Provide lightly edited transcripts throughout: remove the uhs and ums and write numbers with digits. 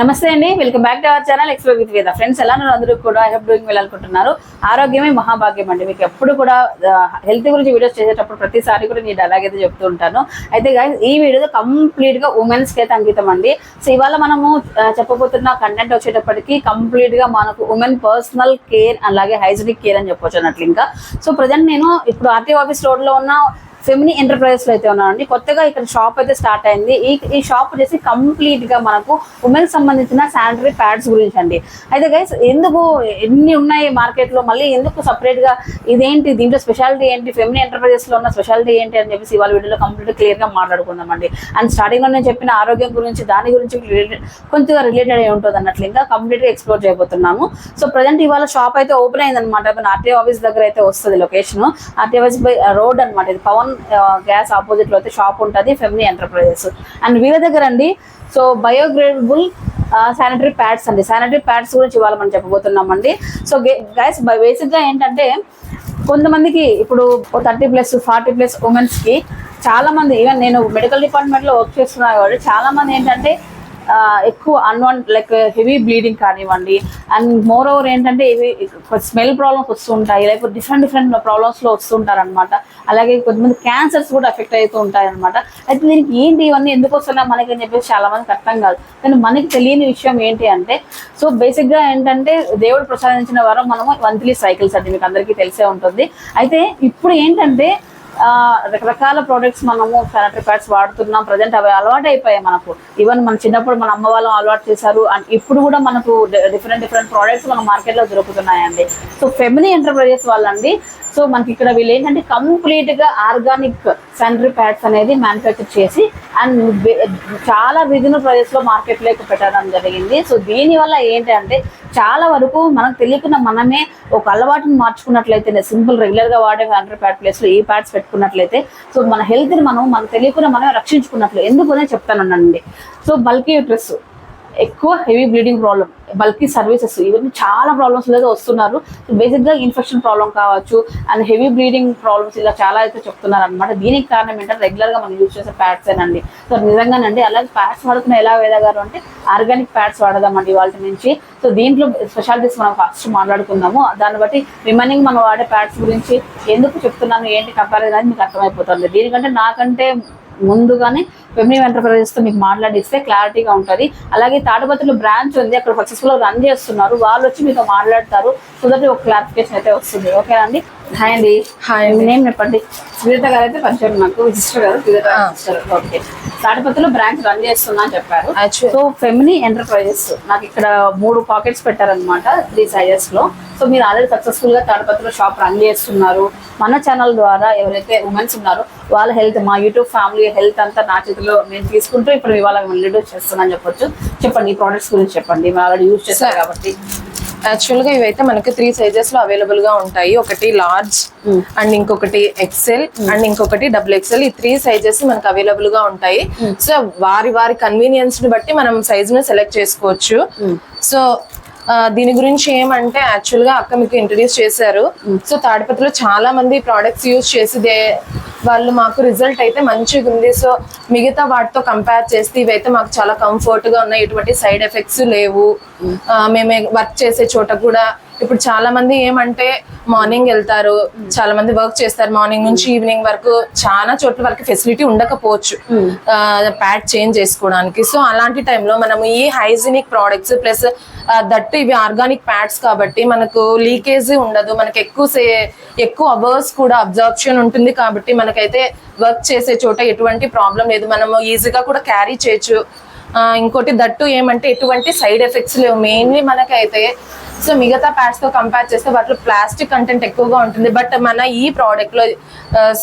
నమస్తే అండి, welcome back to our channel explore with వేద. ఫ్రెండ్స్ ఎలా ఉన్నారు? అందరూ కూడా ఐ హోప్ డూయింగ్ వెల్ అనుకుంటున్నారు. ఆరోగ్యమే మహాభాగ్యం అండి. మీకు ఎప్పుడు కూడా హెల్త్ గురించి వీడియోస్ చేసేటప్పుడు ప్రతిసారి కూడా నేను అలాగైతే చెప్తూ ఉంటాను. అయితే గైస్, ఈ వీడియో కంప్లీట్ గా ఉమెన్స్ కి అయితే అంకితం అండి. సో ఇవాళ మనము చెప్పబోతున్న కంటెంట్ వచ్చేటప్పటికి కంప్లీట్ గా మనకు ఉమెన్ పర్సనల్ కేర్ అలాగే హైజీనిక్ కేర్ అని చెప్పొచ్చు అన్నట్లు. ఇంకా సో ప్రజెంట్ నేను ఇప్పుడు ఆర్టీ ఆఫీస్ రోడ్ లో ఉన్న ఫెమినీ ఎంటర్ప్రైజెస్ లో అయితే ఉన్నానండి. కొత్తగా ఇక్కడ షాప్ అయితే స్టార్ట్ అయింది. ఈ షాప్ వచ్చేసి కంప్లీట్ గా మనకు ఉమెన్ సంబంధించిన శానిటరీ ప్యాడ్స్ గురించి అండి. అయితే గైస్, ఎందుకు ఎన్ని ఉన్నాయి మార్కెట్ లో, మళ్ళీ ఎందుకు సపరేట్ గా ఇదేంటి, దీంట్లో స్పెషాలిటీ ఏంటి, ఫెమినీ ఎంటర్ప్రైజెస్ లో ఉన్న స్పెషాలిటీ ఏంటి అని చెప్పేసి ఇవాళ వీడియోలో కంప్లీట్ క్లియర్ గా మాట్లాడుకుందామండి. అండ్ స్టార్టింగ్ లో నేను చెప్పిన ఆరోగ్యం గురించి, దాని గురించి కొంచెంగా రిలేటెడ్ అయి ఉంటుంది అన్నట్లు ఇంకా కంప్లీట్ గా ఎక్స్ప్లోర్ చేయబోతున్నాము. సో ప్రజెంట్ ఇవాళ షాప్ అయితే ఓపెన్ అయింది అనమాట. ఆర్టీ ఆఫీస్ దగ్గర అయితే వస్తుంది location. RT office by road అనమాట. ఇది పవన్ గ్యాస్ ఆపోజిట్ లో అయితే షాప్ ఉంటుంది, ఫెమినీ ఎంటర్ప్రైజెస్. అండ్ వీళ్ళ దగ్గర అండి సో బయోగ్రేడబుల్ శానిటరీ ప్యాడ్స్ అండి. శానిటరీ ప్యాడ్స్ గురించి ఇవాళ మనం చెప్పబోతున్నామండి. సో గైస్, బేసిక్ గా ఏంటంటే కొంతమందికి ఇప్పుడు 30+ 40+ ఉమెన్స్ కి చాలా మంది, ఈవెన్ నేను మెడికల్ డిపార్ట్మెంట్ లో వర్క్ చేస్తున్నా కాబట్టి చాలా మంది ఏంటంటే ఎక్కువ అన్వాంట్ లైక్ హెవీ బ్లీడింగ్ కానివ్వండి, అండ్ మోర్ ఓవర్ ఏంటంటే ఇవి స్మెల్ ప్రాబ్లమ్స్ వస్తుంటాయి, లేకపోతే డిఫరెంట్ ప్రాబ్లమ్స్ లో వస్తుంటారు అనమాట. అలాగే కొంతమంది క్యాన్సర్స్ కూడా ఎఫెక్ట్ అవుతూ ఉంటాయి అనమాట. అయితే దీనికి ఏంటి, ఇవన్నీ ఎందుకు వస్తున్నా మనకి అని చెప్పేసి చాలా మందికి అర్థం కాదు. కానీ మనకి తెలియని విషయం ఏంటి అంటే, సో బేసిక్ గా ఏంటంటే దేవుడు ప్రసాదించిన వరం మనము మంత్లీ సైకిల్స్ అంటే మీకు అందరికీ తెలిసే ఉంటుంది. అయితే ఇప్పుడు ఏంటంటే రకరకాల ప్రోడక్ట్స్ మనము శానిటరీ ప్యాడ్స్ వాడుతున్నాం. ప్రజెంట్ అవి అలవాటు అయిపోయాయి మనకు. ఈవెన్ మన చిన్నప్పుడు మన అమ్మ వాళ్ళు అలవాటు చేశారు. అండ్ ఇప్పుడు కూడా మనకు డిఫరెంట్ ప్రోడక్ట్స్ మన మార్కెట్ లో దొరుకుతున్నాయండి. సో ఫెమినీ ఎంటర్ప్రైజెస్ వాళ్ళండి. సో మనకి ఇక్కడ వీళ్ళు ఏంటంటే కంప్లీట్ గా ఆర్గానిక్ శానిటరీ ప్యాడ్స్ అనేది మ్యానుఫ్యాక్చర్ చేసి అండ్ చాలా రీజనల్ ప్రైజెస్ లో మార్కెట్ లోకి పెట్టడం జరిగింది. సో దీని వల్ల ఏంటంటే చాలా వరకు మనకు తెలియకుండా మనమే ఒక అలవాటుని మార్చుకున్నట్లయితే, సింపుల్ రెగ్యులర్ గా వాడే శానిటరీ ప్యాడ్ ప్లేస్ లో ఈ ప్యాడ్స్ పెట్టుకున్నట్లయితే సో మన హెల్త్ ని మనకు తెలియకుండా మనమే రక్షించుకున్నట్లు. ఎందుకనే చెప్తానండి. సో బల్కీ యూట్రస్, ఎక్కువ heavy bleeding problem, bulky services, ఇవన్నీ చాలా ప్రాబ్లమ్స్ అయితే వస్తున్నారు. బేసిక్ గా ఇన్ఫెక్షన్ ప్రాబ్లం కావచ్చు అండ్ హెవీ బ్లీడింగ్ ప్రాబ్లమ్స్ ఇలా చాలా అయితే చెప్తున్నారు అనమాట. దీనికి కారణం ఏంటంటే రెగ్యులర్ గా మనం యూజ్ చేసే ప్యాడ్స్ ఏనండి. సో నిజంగానండి, అలాగే ప్యాడ్స్ వాడుతున్న ఎలా వేదగారు అంటే ఆర్గానిక్ ప్యాడ్స్ వాడదామండి వాళ్ళ నుంచి. సో దీంట్లో స్పెషాలిటీస్ మనం ఫస్ట్ మాట్లాడుకుందాము. దాన్ని బట్టి రిమైనింగ్ మనం వాడే ప్యాడ్స్ గురించి ఎందుకు చెప్తున్నాను, ఏంటి కంపారిజన్ అనేది మీకు అర్థమైపోతుంది. దీనికంటే నాకంటే ముందుగానే ఫెమినీ ఎంటర్ప్రైజెస్ తో మీకు మాట్లాడిస్తే క్లారిటీగా ఉంటుంది. అలాగే తాడిపత్రిలో బ్రాంచ్ ఉంది, అక్కడ సక్సెస్ఫుల్ గా రన్ చేస్తున్నారు. వాళ్ళు వచ్చి మీతో మాట్లాడతారు. సో దట్ ఒక క్లారిఫికేషన్ అయితే వస్తుంది. ఓకే అండి. హాయ్ అండి. హాయ్, నేమ్ చెప్పండి. సుజాత గారు అయితే పరిచయం నాకు, సిస్టర్ గారు సుజాత సిస్టర్. ఓకే, తాడిపత్రిలో బ్రాంచ్ రన్ చేస్తున్నా అని చెప్పారు. సో ఫెమినీ ఎంటర్ప్రైజెస్ నాకు ఇక్కడ 3 పాకెట్స్ పెట్టారనమాట, 3 సైజెస్ లో. సో మీరు ఆల్రెడీ సక్సెస్ఫుల్ గా తాడిపత్రిలో షాప్ రన్ చేస్తున్నారు. మన ఛానల్ ద్వారా ఎవరైతే ఉమెన్స్ ఉన్నారో వాళ్ళ హెల్త్, మా యూట్యూబ్ ఫ్యామిలీ హెల్త్ అంతా నా చేతిలో నేను తీసుకుంటూ ఇప్పుడు ఇవాళ లీడర్ చేస్తున్నాను చెప్పొచ్చు. చెప్పండి, ఈ ప్రోడక్ట్స్ గురించి చెప్పండి. మీరు ఆల్రెడీ యూజ్ చేస్తారు కాబట్టి. యాక్చువల్గా ఇవైతే మనకి 3 సైజెస్ లో అవైలబుల్ గా ఉంటాయి. ఒకటి లార్జ్ అండ్ ఇంకొకటి ఎక్సెల్ అండ్ ఇంకొకటి XXL. ఈ 3 సైజెస్ మనకు అవైలబుల్ గా ఉంటాయి. సో వారి కన్వీనియన్స్ ని బట్టి మనం సైజ్ ని సెలెక్ట్ చేసుకోవచ్చు. సో దీని గురించి ఏమంటే, యాక్చువల్ గా అక్క మీకు ఇంట్రడ్యూస్ చేశారు. సో తాడిపత్రిలో చాలా మంది ప్రోడక్ట్స్ యూజ్ చేసి వాళ్ళు మాకు రిజల్ట్ అయితే మంచిగా ఉంది. సో మిగతా వాటితో కంపేర్ చేస్తే ఇవైతే మాకు చాలా కంఫర్ట్ గా ఉన్నాయి, ఎటువంటి సైడ్ ఎఫెక్ట్స్ లేవు. మేము వర్క్ చేసే చోట కూడా ఇప్పుడు చాలా మంది ఏమంటే మార్నింగ్ వెళ్తారు, చాలా మంది వర్క్ చేస్తారు, మార్నింగ్ నుంచి ఈవినింగ్ వరకు చాలా చోట్ల వరకు ఫెసిలిటీ ఉండకపోవచ్చు ప్యాడ్ చేంజ్ చేసుకోవడానికి. సో అలాంటి టైంలో మనము ఈ హైజీనిక్ ప్రోడక్ట్స్ ప్లస్ దట్టు ఇవి ఆర్గానిక్ ప్యాడ్స్ కాబట్టి మనకు లీకేజ్ ఉండదు, మనకు ఎక్కువ అవర్స్ కూడా అబ్జార్ప్షన్ ఉంటుంది. కాబట్టి మనకైతే వర్క్ చేసే చోట ఎటువంటి ప్రాబ్లం లేదు, మనము ఈజీగా కూడా క్యారీ చేయొచ్చు. ఇంకోటి దట్టు ఏమంటే ఎటువంటి సైడ్ ఎఫెక్ట్స్ లేవు మెయిన్లీ మనకైతే. సో మిగతా ప్యాడ్స్ తో కంపేర్ చేస్తే వాటిలో ప్లాస్టిక్ కంటెంట్ ఎక్కువగా ఉంటుంది. బట్ మన ఈ ప్రోడక్ట్ లో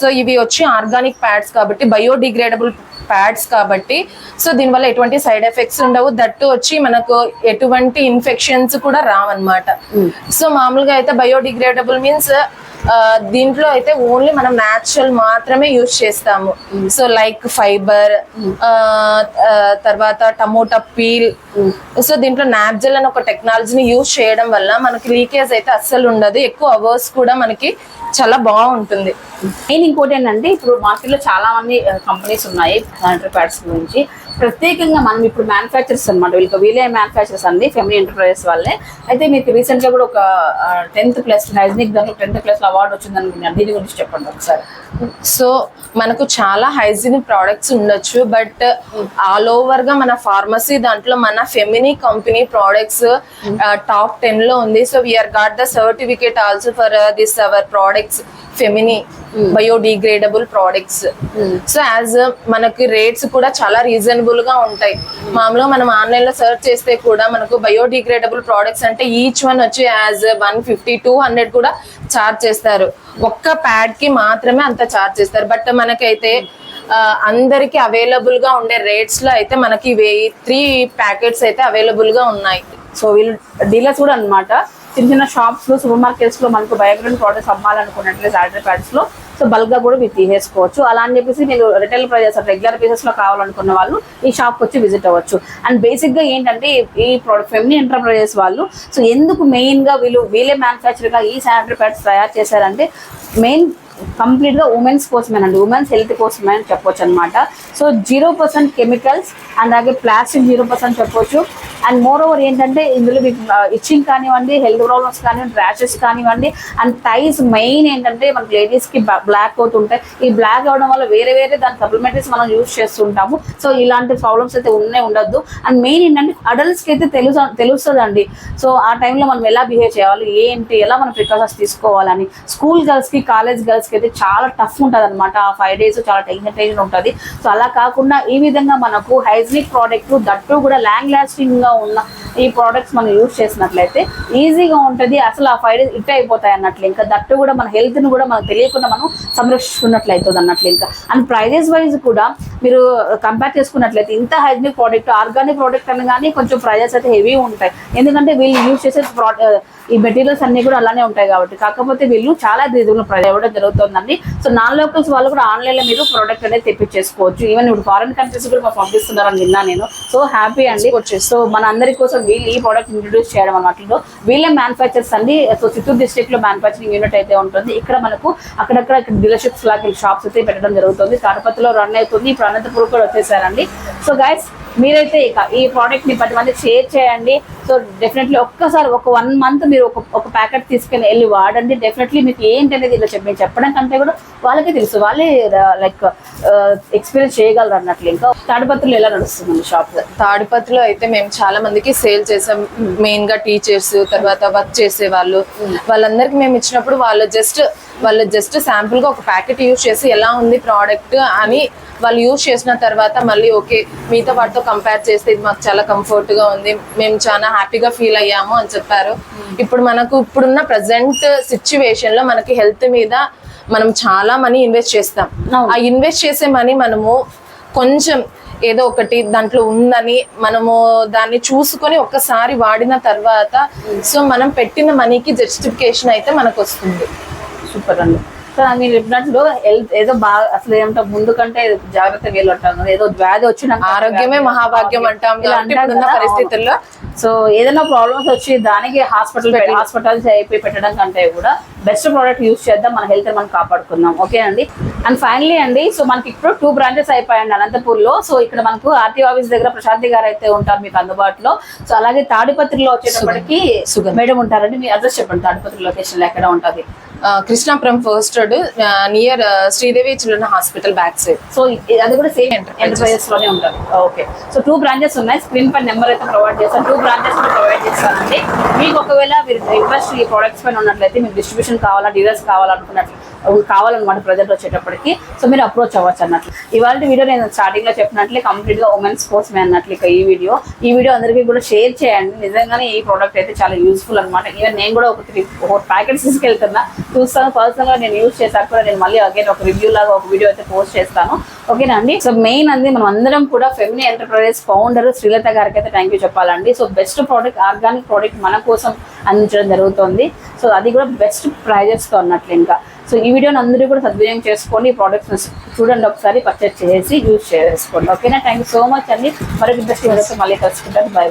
సో ఇవి వచ్చి ఆర్గానిక్ ప్యాడ్స్ కాబట్టి, బయోడిగ్రేడబుల్ ప్యాడ్స్ కాబట్టి, సో దీనివల్ల ఎటువంటి సైడ్ ఎఫెక్ట్స్ ఉండవు. దట్టు వచ్చి మనకు ఎటువంటి ఇన్ఫెక్షన్స్ కూడా రావన్నమాట. సో మామూలుగా అయితే బయోడిగ్రేడబుల్ మీన్స్ దీంట్లో అయితే ఓన్లీ మనం న్యాచురల్ మాత్రమే యూజ్ చేస్తాము. సో లైక్ ఫైబర్, తర్వాత టమోటా పీల్. సో దీంట్లో నాప్జెల్ అని ఒక టెక్నాలజీని యూజ్ చేయడం వల్ల మనకి లీకేజ్ అయితే అస్సలు ఉండదు, ఎక్కువ అవర్స్ కూడా మనకి చాలా బాగుంటుంది. మెయిన్ ఇంకోటి ఏంటంటే ఇప్పుడు మార్కెట్లో చాలా మంది కంపెనీస్ ఉన్నాయి శానిటరీ ప్యాడ్స్ గురించి. ప్రత్యేకంగా మనం ఇప్పుడు మ్యానుఫ్యాక్చర్స్ అనమాట, వీళ్ళే మ్యానుఫ్యాక్చర్స్ అండి, ఫెమిలీ ఎంటర్ప్రైజెస్ వాళ్ళే. అయితే మీకు రీసెంట్ గా కూడా ఒక 10th క్లాస్ హైజీనిక్ దాంట్లో 10th క్లాస్ లో అవార్డు వచ్చింది అనుకుంటున్నాను, దీని గురించి చెప్పండి ఒకసారి. సో మనకు చాలా హైజీనిక్ ప్రోడక్ట్స్ ఉండొచ్చు, బట్ ఆల్ ఓవర్ గా మన ఫార్మసీ దాంట్లో మన ఫెమినీ కంపెనీ ప్రోడక్ట్స్ టాప్ 10 లో ఉంది. So we are got the certificate also for this our products, ఫెమినీ బయోడిగ్రేడబుల్ ప్రోడక్ట్స్. సో యాజ్ మనకి రేట్స్ కూడా చాలా రీజనబుల్ గా ఉంటాయి. మామూలుగా మనం ఆన్లైన్ లో సెర్చ్ చేస్తే కూడా మనకు బయోడిగ్రేడబుల్ ప్రోడక్ట్స్ అంటే ఈచ్ వన్ వచ్చి యాజ్ 150-200 కూడా చార్జ్ చేస్తారు. ఒక్క ప్యాడ్ కి మాత్రమే అంత చార్జ్ చేస్తారు. బట్ మనకైతే అందరికి అవైలబుల్ గా ఉండే రేట్స్ లో అయితే మనకి 3 ప్యాకెట్స్ అయితే అవైలబుల్ గా ఉన్నాయి. సో వీళ్ళు డీలర్స్ కూడా అనమాట, చిన్న చిన్న షాప్స్ లో సూపర్ మార్కెట్స్ లో మనకు బయోగ్రేడ్ ప్రోడక్ట్స్ అమ్మాలనుకున్నట్లయితే శానిటరీ ప్యాడ్స్ లో సో బల్క్ గా కూడా మీరు తీసేసుకోవచ్చు. అలా అని చెప్పేసి మీరు రిటైల్ ప్రైజెస్ రెగ్యులర్ పీసెస్ లో కావాలనుకున్న వాళ్ళు ఈ షాప్ వచ్చి విజిట్ అవ్వచ్చు. అండ్ బేసిక్ గా ఏంటంటే ఈ ప్రోడక్ట్ ఫెమినీ ఎంటర్ప్రైజెస్ వాళ్ళు సో ఎందుకు మెయిన్ గా వీళ్ళే మ్యానుఫ్యాక్చర్ గా ఈ శానిటరీ ప్యాడ్స్ తయారు చేశారంటే మెయిన్ కంప్లీట్ గా ఉమెన్స్ కోసమేనండి, ఉమెన్స్ హెల్త్ కోసమే అని చెప్పొచ్చు అనమాట. సో 0% కెమికల్స్ అండ్ అలాగే ప్లాస్టిక్ 0% చెప్పొచ్చు. అండ్ మోర్ ఓవర్ ఏంటంటే ఇందులో మీకు ఇచ్చింగ్ కానివ్వండి, హెల్త్ ప్రాబ్లమ్స్ కానివ్వండి, ర్యాషెస్ కానివ్వండి, అండ్ టైస్ మెయిన్ ఏంటంటే మనకి లేడీస్ కి బ్లాక్ అవుతుంటాయి. ఈ బ్లాక్ అవడం వల్ల వేరే దాని సప్లిమెంటరీస్ మనం యూజ్ చేస్తుంటాము. సో ఇలాంటి ప్రాబ్లమ్స్ అయితే ఉండద్దు. అండ్ మెయిన్ ఏంటంటే అడల్ట్స్ కి అయితే తెలుస్తుందండి. సో ఆ టైంలో మనం ఎలా బిహేవ్ చేయాలి, ఏంటి, ఎలా మనం ప్రికాషన్స్ తీసుకోవాలని. స్కూల్ గర్ల్స్ కి, కాలేజ్ గర్ల్స్ కి అయితే చాలా టఫ్ ఉంటుంది అనమాట. ఆ 5 days చాలా టెన్షన్ ఉంటుంది. సో అలా కాకుండా ఈ విధంగా మనకు హైజీనిక్ ప్రోడక్ట్ దట్టు కూడా లాంగ్ లాస్టింగ్ గా ఉన్న ఈ ప్రోడక్ట్స్ మనం యూజ్ చేసినట్లయితే ఈజీగా ఉంటుంది. అసలు ఆ 5 days ఇట్టే అయిపోతాయి అన్నట్లు. ఇంకా దట్టు కూడా మన హెల్త్ ని కూడా మనకు తెలియకుండా మనం సంరక్షిస్తున్నట్లు అవుతుంది అన్నట్లు. ఇంకా అండ్ ప్రైజెస్ వైజ్ కూడా మీరు కంపేర్ చేసుకున్నట్లయితే ఇంత హైజీనిక్ ప్రోడక్ట్, ఆర్గానిక్ ప్రోడక్ట్ అని కానీ కొంచెం ప్రైజెస్ అయితే హెవీ ఉంటాయి. ఎందుకంటే వీళ్ళు యూజ్ చేసే ఈ మెటీరియల్స్ అన్ని కూడా అలానే ఉంటాయి కాబట్టి. కాకపోతే వీళ్ళు చాలా రీజనబుల్ ప్రైస్ ఇవ్వడం జరుగుతుందండి. సో నాన్ లోకల్స్ వాళ్ళు కూడా ఆన్లైన్ లో మీరు ప్రోడక్ట్ అనేది తెప్పించేసుకోవచ్చు. ఈవెన్ ఇప్పుడు ఫారెన్ కంట్రీస్ కూడా పంపిస్తున్నారని విన్నా నేను. సో హ్యాపీ అండి. సో మన అందరి కోసం వీళ్ళు ఈ ప్రోడక్ట్ ఇంట్రొడ్యూస్ చేయడం అన్నట్లు. వీళ్ళే మ్యానుఫ్యాక్చర్స్ అండి. సో చిత్తూరు డిస్ట్రిక్ట్ లో మ్యానుఫ్యాక్చరింగ్ యూనిట్ అయితే ఉంటుంది. ఇక్కడ మనకు అక్కడక్కడ డీలర్షిప్స్ లాగా షాప్స్ అయితే పెట్టడం జరుగుతుంది. తాడపత్రిలో రన్ అవుతుంది. ఇప్పుడు అనంతపురం కూడా వచ్చేసారండి. సో గైస్ మీరైతే ఇక ఈ ప్రోడక్ట్ ని 10 మందికి షేర్ చేయండి. సో డెఫినెట్లీ ఒక్కసారి ఒక 1 month మీరు ఒక ప్యాకెట్ తీసుకుని వెళ్ళి వాడండి. డెఫినెట్లీ మీకు ఏంటి అనేది ఇలా చెప్పడం కంటే కూడా వాళ్ళకే తెలుసు, వాళ్ళే లైక్ ఎక్స్పీరియన్స్ చేయగలరు అన్నట్లు. ఇంకా తాడిపత్రులు ఎలా నడుస్తుంది షాప్? తాడిపత్రిలో అయితే మేము చాలా మందికి సేల్ చేసాం. మెయిన్ గా టీచర్స్, తర్వాత వర్క్ చేసే వాళ్ళందరికి మేము ఇచ్చినప్పుడు వాళ్ళు జస్ట్ శాంపుల్ గా ఒక ప్యాకెట్ యూజ్ చేసి ఎలా ఉంది ప్రోడక్ట్ అని వాళ్ళు యూజ్ చేసిన తర్వాత మళ్ళీ ఓకే మిగతా వాటితో కంపేర్ చేస్తే ఇది మాకు చాలా కంఫర్ట్ గా ఉంది, మేము చాలా హ్యాపీగా ఫీల్ అయ్యాము అని చెప్పారు. ఇప్పుడున్న ప్రజెంట్ సిచ్యువేషన్ లో మనకి హెల్త్ మీద మనం చాలా మనీ ఇన్వెస్ట్ చేస్తాం. ఆ ఇన్వెస్ట్ చేసే మనీ మనము కొంచెం ఏదో ఒకటి దాంట్లో ఉందని మనము దాన్ని చూసుకొని ఒక్కసారి వాడిన తర్వాత సో మనం పెట్టిన మనీకి జస్టిఫికేషన్ అయితే మనకు వస్తుంది. సూపర్ అండి. సో మీరు చెప్పినట్లు హెల్త్ ఏదో బాగా అసలు ఏమంటాం ముందు కంటే జాగ్రత్త వీళ్ళు అంటాను. ఏదో వ్యాధి వచ్చిన ఆరోగ్యమే మహాభాగ్యం అంటాం పరిస్థితుల్లో. సో ఏదైనా ప్రాబ్లమ్స్ వచ్చి దానికి హాస్పిటల్స్ అయిపోయి పెట్టడం కంటే కూడా బెస్ట్ ప్రోడక్ట్ యూజ్ చేద్దాం, మన హెల్త్ మనం కాపాడుకుందాం. ఓకే అండి. అండ్ ఫైనలీ అండి, సో మనకి ఇప్పుడు 2 branches అయిపోయాయండి అనంతపూర్లో. సో ఇక్కడ మనకు ఆర్టీ ఆఫీస్ దగ్గర ప్రశాంతి గారు అయితే ఉంటారు మీకు అందుబాటులో. సో అలాగే తాడిపత్రిలో వచ్చేటప్పటికి మేడం ఉంటారండి. మీ అడ్రస్ చెప్పండి. తాడిపత్రి లొకేషన్ ఎక్కడ ఉంటుంది? Krishnapuram first road near Sridevi children hospital back side. So అది కూడా సేమ్ ఎంటర్ప్రైజెస్ లోనే ఉంటుంది. ఓకే. సో 2 branches ఉన్నాయి. స్క్రీన్ పై నెంబర్ అయితే ప్రొవైడ్ చేస్తాను. 2 branches ప్రొవైడ్ చేస్తానండి. మీకు ఒకవేళ మీరు ఇంట్రెస్ట్ ఈ ప్రొడక్ట్స్ పైన ఉన్నట్లయితే మీకు డిస్ట్రిబ్యూషన్ కావాలా, డీలర్స్ కావాలన్నమాట ప్రజెంట్ వచ్చేటప్పటికి. సో మీరు అప్రోచ్ అవ్వచ్చు అన్నట్లు. ఇవాళ వీడియో నేను స్టార్టింగ్ లో చెప్పినట్లే కంప్లీట్ గా ఉమెన్స్ కోసమే అన్నట్లు. ఇక ఈ వీడియో అందరికీ కూడా షేర్ చేయండి. నిజంగానే ఈ ప్రోడక్ట్ అయితే చాలా యూస్ఫుల్ అనమాట. ఈవెన్ నేను కూడా ఒక 3-4 ప్యాకెట్స్ తీసుకెళ్తున్నా, చూస్తాను. పర్సనల్ గా నేను యూజ్ చేశాక కూడా నేను మళ్ళీ అగైన్ ఒక రివ్యూ లాగా ఒక వీడియో అయితే పోస్ట్ చేస్తాను. ఓకేనా అండి. సో మెయిన్ అండి మనం అందరం కూడా ఫెమినీ ఎంటర్ప్రైజెస్ ఫౌండర్ శ్రీలత గారికి అయితే థ్యాంక్ యూ చెప్పాలండి. So best product, organic product మన కోసం అందించడం జరుగుతుంది. సో అది కూడా బెస్ట్ ప్రైజెస్తో అన్నట్లు. ఇంకా సో ఈ వీడియోని అందరూ కూడా సద్వినియోగం చేసుకోండి. ఈ ప్రోడక్ట్స్ చూడండి, ఒకసారి పర్చేస్ చేసి యూజ్ చేసుకోండి. ఓకేనా. థ్యాంక్ యూ సో మచ్ అండి. మరొక బెస్ట్ వీడియోతో మళ్ళీ కలుసుకుంటాను. బై.